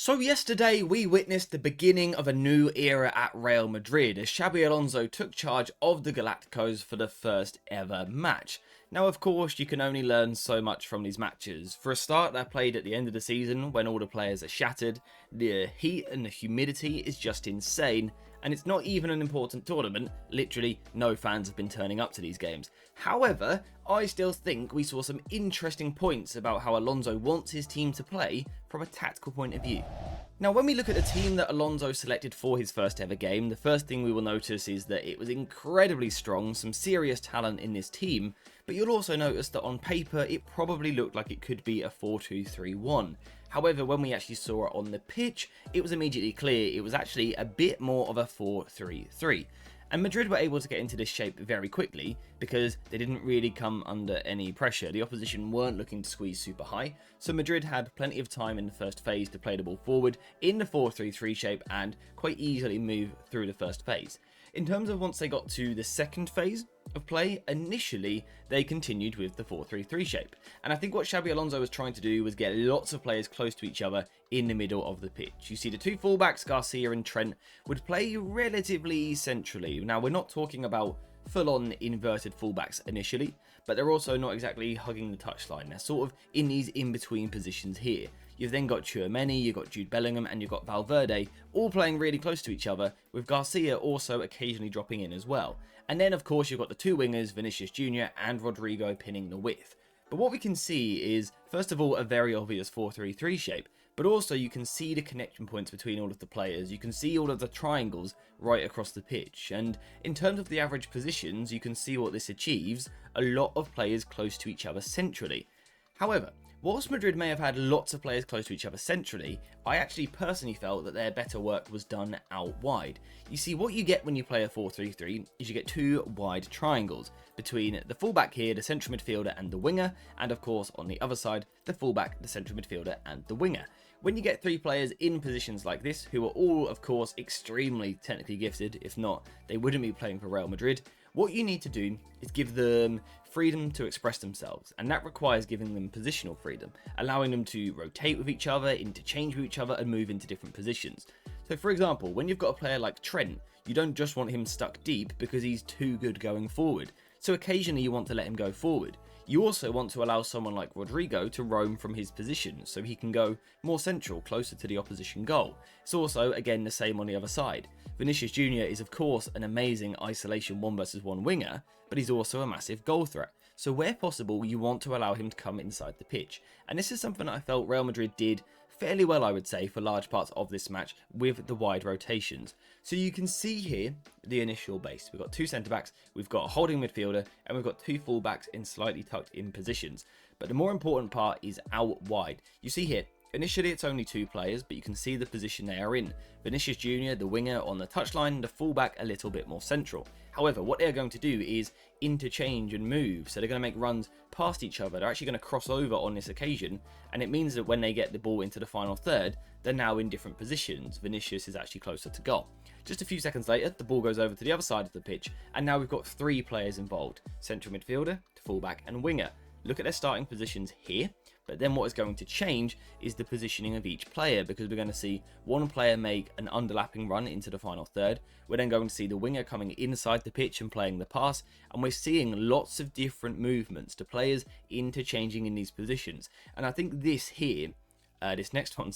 So yesterday we witnessed the beginning of a new era at Real Madrid as Xabi Alonso took charge of the Galacticos for the first ever match. Now of course you can only learn so much from these matches. For a start, they're played at the end of the season when all the players are shattered, the heat and the humidity is just insane, and it's not even an important tournament. Literally no fans have been turning up to these games. However, I still think we saw some interesting points about how Alonso wants his team to play from a tactical point of view. Now when we look at the team that Alonso selected for his first ever game, the first thing we will notice is that it was incredibly strong, some serious talent in this team, but you'll also notice that on paper it probably looked like it could be a 4-2-3-1. However, when we actually saw it on the pitch, it was immediately clear it was actually a bit more of a 4-3-3. And Madrid were able to get into this shape very quickly because they didn't really come under any pressure. The opposition weren't looking to squeeze super high, so Madrid had plenty of time in the first phase to play the ball forward in the 4-3-3 shape and quite easily move through the first phase. In terms of once they got to the second phase of play, initially they continued with the 4-3-3 shape. And I think what Xabi Alonso was trying to do was get lots of players close to each other in the middle of the pitch. You see the two fullbacks, Garcia and Trent, would play relatively centrally. Now we're not talking about full-on inverted fullbacks initially, but they're also not exactly hugging the touchline. They're sort of in these in-between positions here. You've then got Tchouaméni, you've got Jude Bellingham, and you've got Valverde, all playing really close to each other, with Garcia also occasionally dropping in as well. And then, of course, you've got the two wingers, Vinicius Jr. and Rodrigo, pinning the width. But what we can see is, first of all, a very obvious 4-3-3 shape, but also you can see the connection points between all of the players. You can see all of the triangles right across the pitch. And in terms of the average positions, you can see what this achieves, a lot of players close to each other centrally. However, whilst Madrid may have had lots of players close to each other centrally, I actually personally felt that their better work was done out wide. You see, what you get when you play a 4-3-3 is you get two wide triangles between the fullback here, the central midfielder and the winger, and of course on the other side, the fullback, the central midfielder and the winger. When you get three players in positions like this, who are all of course extremely technically gifted, if not they wouldn't be playing for Real Madrid, what you need to do is give them freedom to express themselves, and that requires giving them positional freedom, allowing them to rotate with each other, interchange with each other and move into different positions. So for example, when you've got a player like Trent, you don't just want him stuck deep because he's too good going forward. So occasionally you want to let him go forward. You also want to allow someone like Rodrigo to roam from his position so he can go more central, closer to the opposition goal. It's also, again, the same on the other side. Vinicius Jr. is of course an amazing isolation 1-versus-1 winger, but he's also a massive goal threat. So where possible, you want to allow him to come inside the pitch. And this is something that I felt Real Madrid did fairly well, I would say, for large parts of this match with the wide rotations. So you can see here the initial base. We've got two centre-backs, we've got a holding midfielder, and we've got two full-backs in slightly tucked in positions. But the more important part is out wide. You see here, initially it's only two players, but you can see the position they are in. Vinicius Jr., the winger, on the touchline, the fullback a little bit more central. However, what they're going to do is interchange and move, so they're going to make runs past each other. They're actually going to cross over on this occasion, and it means that when they get the ball into the final third, they're now in different positions. Vinicius is actually closer to goal. Just a few seconds later, the ball goes over to the other side of the pitch, and now we've got three players involved: central midfielder, fullback and winger. Look at their starting positions here, but then what is going to change is the positioning of each player, because we're going to see one player make an underlapping run into the final third. We're then going to see the winger coming inside the pitch and playing the pass, and we're seeing lots of different movements to players interchanging in these positions. And I think this here, this next one,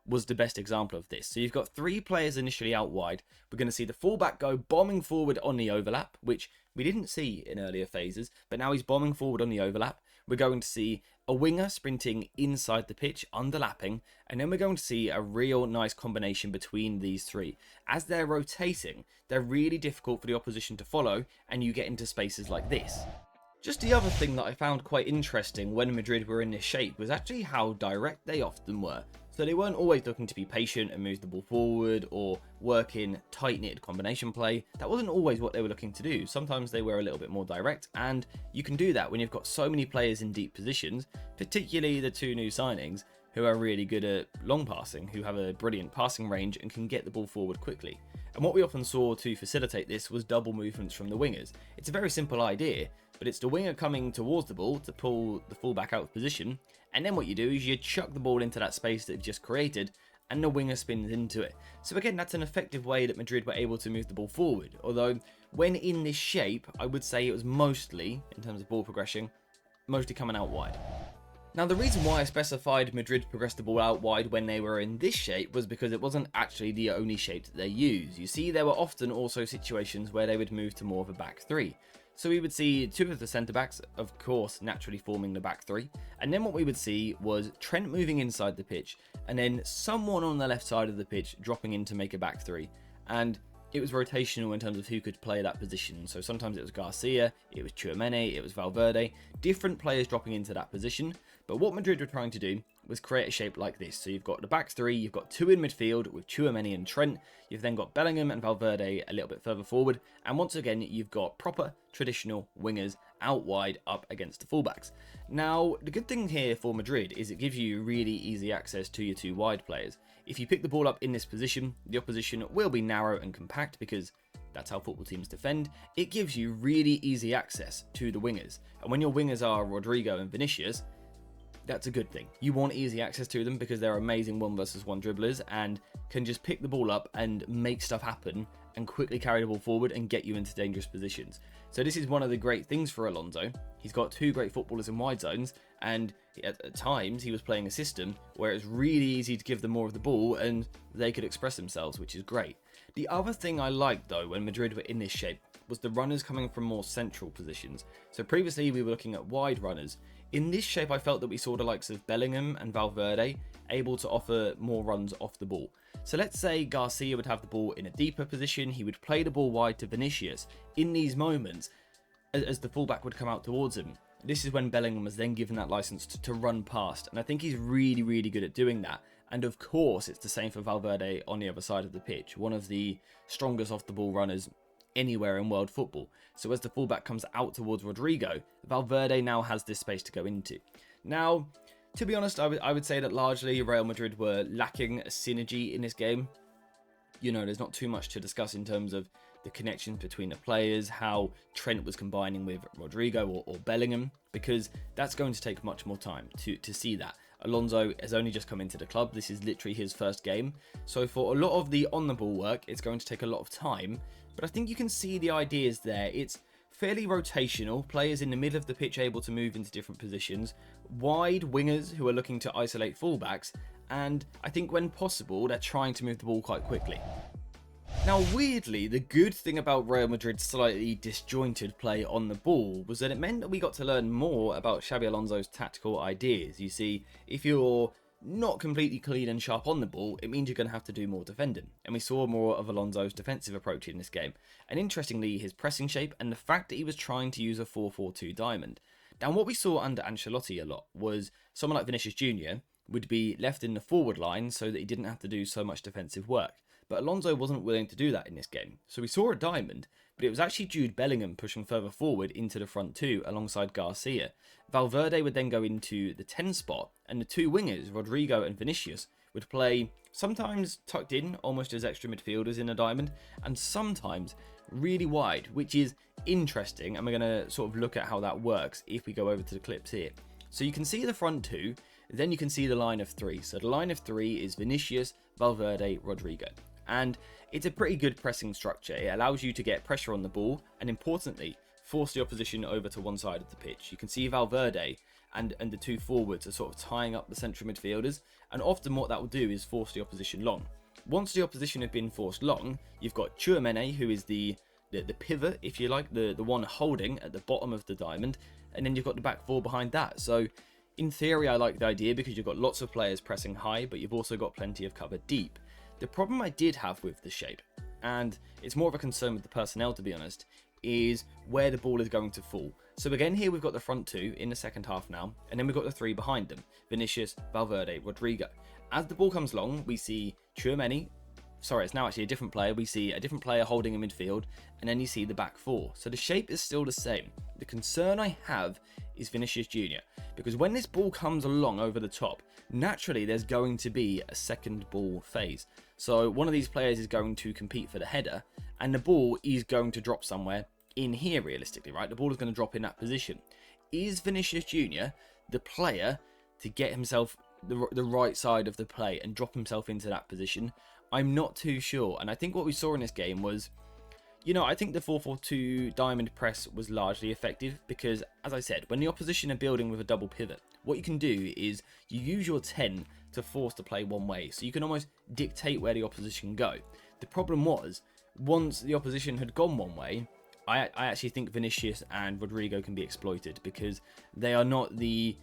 was the best example of this. So you've got three players initially out wide. We're going to see the fullback go bombing forward on the overlap, which we didn't see in earlier phases, but now he's bombing forward on the overlap. We're going to see a winger sprinting inside the pitch, underlapping, and then we're going to see a real nice combination between these three. As they're rotating, they're really difficult for the opposition to follow, and you get into spaces like this. Just the other thing that I found quite interesting when Madrid were in this shape was actually how direct they often were. So they weren't always looking to be patient and move the ball forward or work in tight-knit combination play. That wasn't always what they were looking to do. Sometimes they were a little bit more direct, and you can do that when you've got so many players in deep positions, particularly the two new signings who are really good at long passing, who have a brilliant passing range and can get the ball forward quickly. And what we often saw to facilitate this was double movements from the wingers. It's a very simple idea, but it's the winger coming towards the ball to pull the fullback out of position, and then what you do is you chuck the ball into that space that you've just created, and the winger spins into it. So again, that's an effective way that Madrid were able to move the ball forward. Although, when in this shape, I would say it was mostly, in terms of ball progression, mostly coming out wide. Now, the reason why I specified Madrid progressed the ball out wide when they were in this shape was because it wasn't actually the only shape that they used. You see, there were often also situations where they would move to more of a back three. So we would see two of the centre-backs, of course, naturally forming the back three. And then what we would see was Trent moving inside the pitch, and then someone on the left side of the pitch dropping in to make a back three. And it was rotational in terms of who could play that position. So sometimes it was Garcia, it was Tchouaméni, it was Valverde, different players dropping into that position. But what Madrid were trying to do was create a shape like this. So you've got the back three, you've got two in midfield with Tchouaméni and Trent. You've then got Bellingham and Valverde a little bit further forward. And once again, you've got proper traditional wingers out wide up against the fullbacks. Now, the good thing here for Madrid is it gives you really easy access to your two wide players. If you pick the ball up in this position, the opposition will be narrow and compact because that's how football teams defend. It gives you really easy access to the wingers. And when your wingers are Rodrigo and Vinicius, that's a good thing. You want easy access to them because they're amazing 1-versus-1 dribblers and can just pick the ball up and make stuff happen and quickly carry the ball forward and get you into dangerous positions. So this is one of the great things for Alonso. He's got two great footballers in wide zones, and at times he was playing a system where it's really easy to give them more of the ball and they could express themselves, which is great. The other thing I liked though when Madrid were in this shape was the runners coming from more central positions. So previously we were looking at wide runners. In this shape, I felt that we saw the likes of Bellingham and Valverde able to offer more runs off the ball. So let's say Garcia would have the ball in a deeper position, he would play the ball wide to Vinicius. In these moments, as the fullback would come out towards him, this is when Bellingham was then given that license to run past. And I think he's really, really good at doing that. And of course, it's the same for Valverde on the other side of the pitch, one of the strongest off the ball runners anywhere in world football. So as the fullback comes out towards Rodrigo, Valverde now has this space to go into. Now, to be honest, I would say that largely Real Madrid were lacking a synergy in this game. You know, there's not too much to discuss in terms of the connections between the players, how Trent was combining with Rodrigo or Bellingham, because that's going to take much more time to see that. Alonso has only just come into the club. This is literally his first game. So for a lot of the on-the-ball work, it's going to take a lot of time. But I think you can see the ideas there. It's fairly rotational. Players in the middle of the pitch able to move into different positions. Wide wingers who are looking to isolate fullbacks. And I think when possible, they're trying to move the ball quite quickly. Now, weirdly, the good thing about Real Madrid's slightly disjointed play on the ball was that it meant that we got to learn more about Xabi Alonso's tactical ideas. You see, if you're not completely clean and sharp on the ball, it means you're going to have to do more defending. And we saw more of Alonso's defensive approach in this game. And interestingly, his pressing shape and the fact that he was trying to use a 4-4-2 diamond. Now, what we saw under Ancelotti a lot was someone like Vinicius Jr. would be left in the forward line so that he didn't have to do so much defensive work. But Alonso wasn't willing to do that in this game. So we saw a diamond, but it was actually Jude Bellingham pushing further forward into the front two alongside Garcia. Valverde would then go into the 10 spot, and the two wingers, Rodrigo and Vinicius, would play sometimes tucked in, almost as extra midfielders in a diamond, and sometimes really wide, which is interesting, and we're going to sort of look at how that works if we go over to the clips here. So you can see the front two, then you can see the line of three. So the line of three is Vinicius, Valverde, Rodrigo. And it's a pretty good pressing structure. It allows you to get pressure on the ball and, importantly, force the opposition over to one side of the pitch. You can see Valverde and the two forwards are sort of tying up the central midfielders, and often what that will do is force the opposition long. Once the opposition have been forced long, you've got Tchouaméni, who is the pivot, if you like, the one holding at the bottom of the diamond, and then you've got the back four behind that. So in theory, I like the idea because you've got lots of players pressing high, but you've also got plenty of cover deep. The problem I did have with the shape, and it's more of a concern with the personnel to be honest, is where the ball is going to fall. So again, here we've got the front two in the second half now, and then we've got the three behind them, Vinicius, Valverde, Rodrigo. As the ball comes long, we see Tchouaméni, sorry, it's now actually a different player, we see a different player holding a midfield, and then you see the back four. So the shape is still the same. The concern I have is Vinicius Jr. because when this ball comes along over the top, naturally there's going to be a second ball phase. So one of these players is going to compete for the header, and the ball is going to drop somewhere in here realistically, right? The ball is going to drop in that position. Is Vinicius Jr. the player to get himself the right side of the play and drop himself into that position? I'm not too sure. And I think what we saw in this game was, I think the 4-4-2 diamond press was largely effective because, as I said, when the opposition are building with a double pivot, what you can do is you use your 10 to force the play one way. So you can almost dictate where the opposition go. The problem was, once the opposition had gone one way, I actually think Vinicius and Rodrigo can be exploited because they are not they're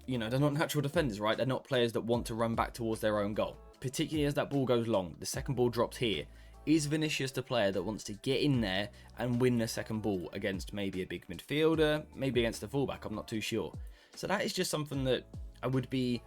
not natural defenders, right? They're not players that want to run back towards their own goal. Particularly as that ball goes long, the second ball drops here. Is Vinicius the player that wants to get in there and win the second ball against maybe a big midfielder, maybe against a fullback? I'm not too sure. So that is just something that I would be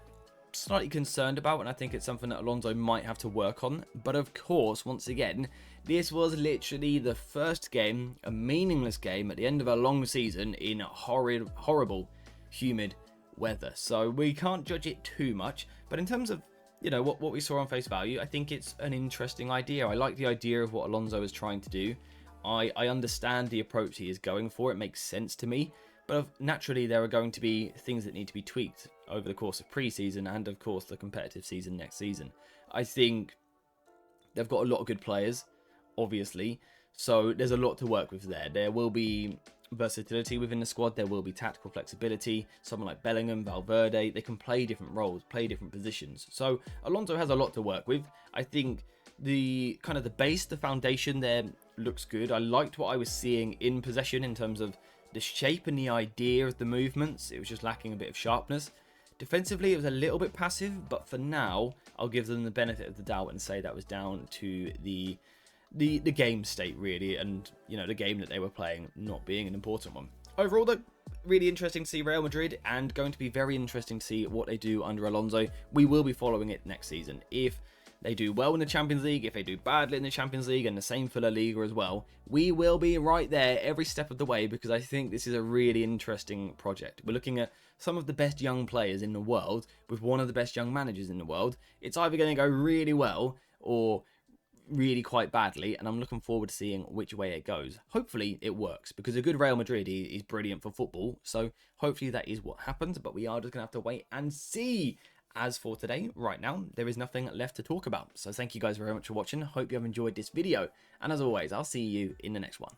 slightly concerned about, and I think it's something that Alonso might have to work on. But of course, once again, this was literally the first game, a meaningless game at the end of a long season in horrible, humid weather. So we can't judge it too much. But in terms of what we saw on face value, I think it's an interesting idea. I like the idea of what Alonso is trying to do. I understand the approach he is going for. It makes sense to me. But naturally, there are going to be things that need to be tweaked over the course of pre-season and, of course, the competitive season next season. I think they've got a lot of good players, obviously. So there's a lot to work with there. There will be versatility within the squad. There will be tactical flexibility. Someone like Bellingham, Valverde, they can play different roles, play different positions. So Alonso has a lot to work with. I think the base, the foundation there looks good. I liked what I was seeing in possession in terms of the shape and the idea of the movements. It was just lacking a bit of sharpness. Defensively, it was a little bit passive, but for now, I'll give them the benefit of the doubt and say that was down to the game state, really, and the game that they were playing not being an important one. Overall, though, really interesting to see Real Madrid, and going to be very interesting to see what they do under Alonso. We will be following it next season. If they do well in the Champions League, if they do badly in the Champions League, and the same for La Liga as well, we will be right there every step of the way, because I think this is a really interesting project. We're looking at some of the best young players in the world with one of the best young managers in the world. It's either going to go really well or really quite badly, and I'm looking forward to seeing which way it goes. Hopefully it works, because a good Real Madrid is brilliant for football, so hopefully that is what happens, but we are just going to have to wait and see. As for today, right now, there is nothing left to talk about. So thank you guys very much for watching. Hope you have enjoyed this video. And as always, I'll see you in the next one.